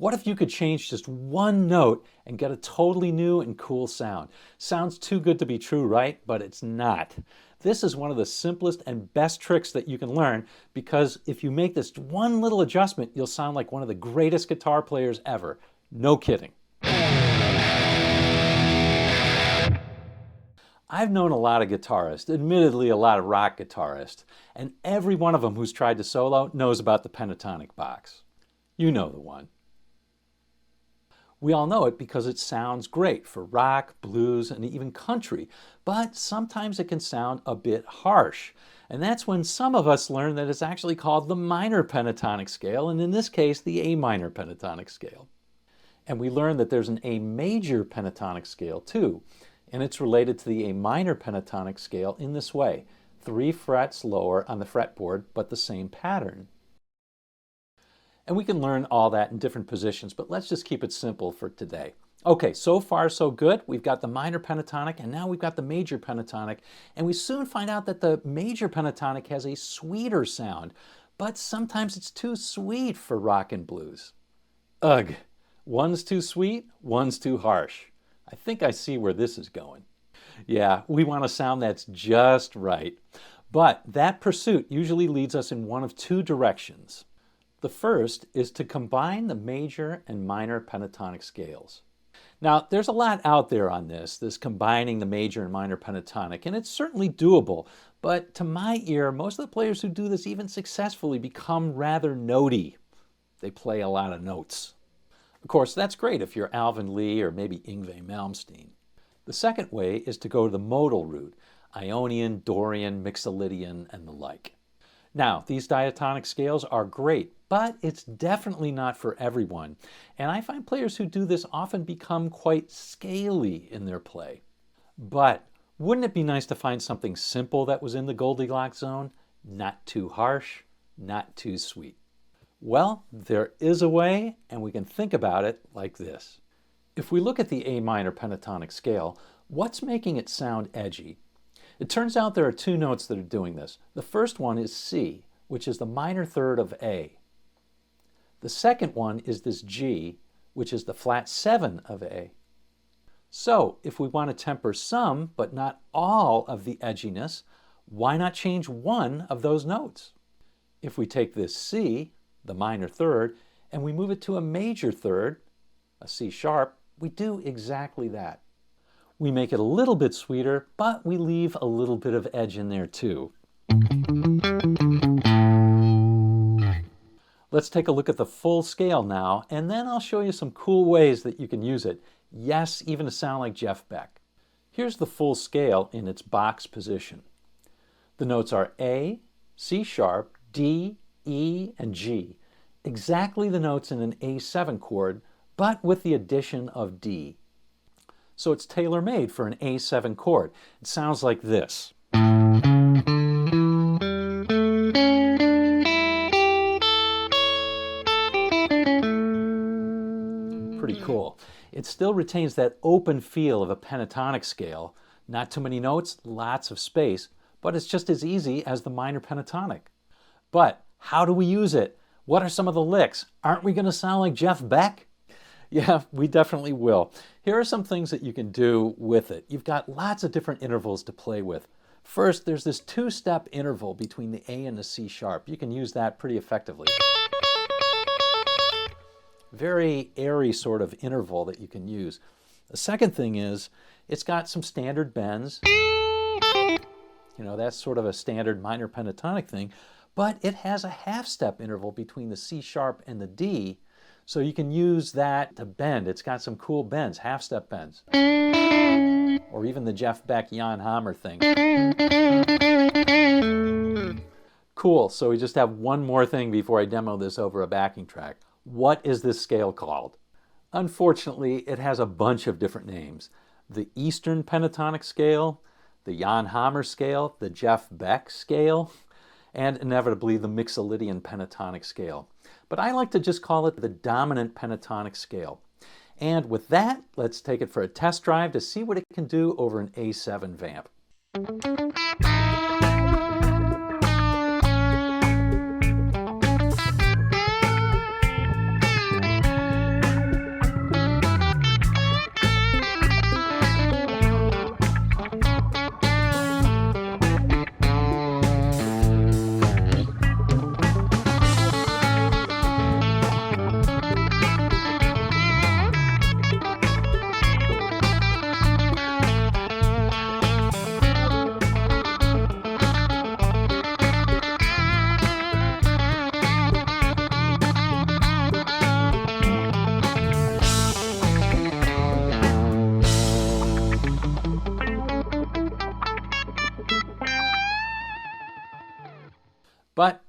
What if you could change just one note and get a totally new and cool sound? Sounds too good to be true, right? But it's not. This is one of the simplest and best tricks that you can learn, because if you make this one little adjustment, you'll sound like one of the greatest guitar players ever. No kidding. I've known a lot of guitarists, admittedly a lot of rock guitarists, and every one of them who's tried to solo knows about the pentatonic box. You know the one. We all know it because it sounds great for rock, blues, and even country, but sometimes it can sound a bit harsh. And that's when some of us learn that it's actually called the minor pentatonic scale, and in this case, the A minor pentatonic scale. And we learn that there's an A major pentatonic scale too, and it's related to the A minor pentatonic scale in this way: 3 frets lower on the fretboard, but the same pattern. And we can learn all that in different positions, but let's just keep it simple for today. Okay, so far so good. We've got the minor pentatonic, and now we've got the major pentatonic, and we soon find out that the major pentatonic has a sweeter sound, but sometimes it's too sweet for rock and blues. Ugh, one's too sweet, one's too harsh. I think I see where this is going. Yeah, we want a sound that's just right, but that pursuit usually leads us in one of two directions. The first is to combine the major and minor pentatonic scales. Now, there's a lot out there on this combining the major and minor pentatonic, and it's certainly doable, but to my ear, most of the players who do this even successfully become rather notey. They play a lot of notes. Of course, that's great if you're Alvin Lee or maybe Yngwie Malmsteen. The second way is to go the modal route: Ionian, Dorian, Mixolydian, and the like. Now, these diatonic scales are great, but it's definitely not for everyone. And I find players who do this often become quite scaly in their play. But wouldn't it be nice to find something simple that was in the Goldilocks zone? Not too harsh, not too sweet. Well, there is a way, and we can think about it like this. If we look at the A minor pentatonic scale, what's making it sound edgy? It turns out there are two notes that are doing this. The first one is C, which is the minor third of A. The second one is this G, which is the flat 7 of A. So if we want to temper some, but not all of the edginess, why not change one of those notes? If we take this C, the minor third, and we move it to a major third, a C sharp, we do exactly that. We make it a little bit sweeter, but we leave a little bit of edge in there too. Let's take a look at the full scale now, and then I'll show you some cool ways that you can use it. Yes, even to sound like Jeff Beck. Here's the full scale in its box position. The notes are A, C sharp, D, E, and G. Exactly the notes in an A7 chord, but with the addition of D. So it's tailor-made for an A7 chord. It sounds like this. Pretty cool. It still retains that open feel of a pentatonic scale. Not too many notes, lots of space, but it's just as easy as the minor pentatonic. But how do we use it? What are some of the licks? Aren't we going to sound like Jeff Beck? Yeah, we definitely will. Here are some things that you can do with it. You've got lots of different intervals to play with. First, there's this 2-step interval between the A and the C sharp. You can use that pretty effectively. Very airy sort of interval that you can use. The second thing is, it's got some standard bends. You know, that's sort of a standard minor pentatonic thing, but it has a half-step interval between the C sharp and the D, so you can use that to bend. It's got some cool bends, half-step bends. Or even the Jeff Beck Jan Hammer thing. Cool, so we just have one more thing before I demo this over a backing track. What is this scale called? Unfortunately, it has a bunch of different names. The Eastern pentatonic scale, the Jan Hammer scale, the Jeff Beck scale, and inevitably the Mixolydian pentatonic scale. But I like to just call it the dominant pentatonic scale. And with that, let's take it for a test drive to see what it can do over an A7 vamp.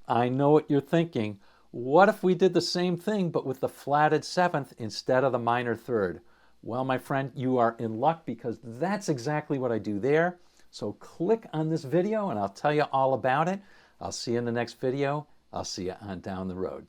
I know what you're thinking. What if we did the same thing but with the flatted seventh instead of the minor third? Well, my friend, you are in luck because that's exactly what I do there. So click on this video and I'll tell you all about it. I'll see you in the next video. I'll see you on down the road.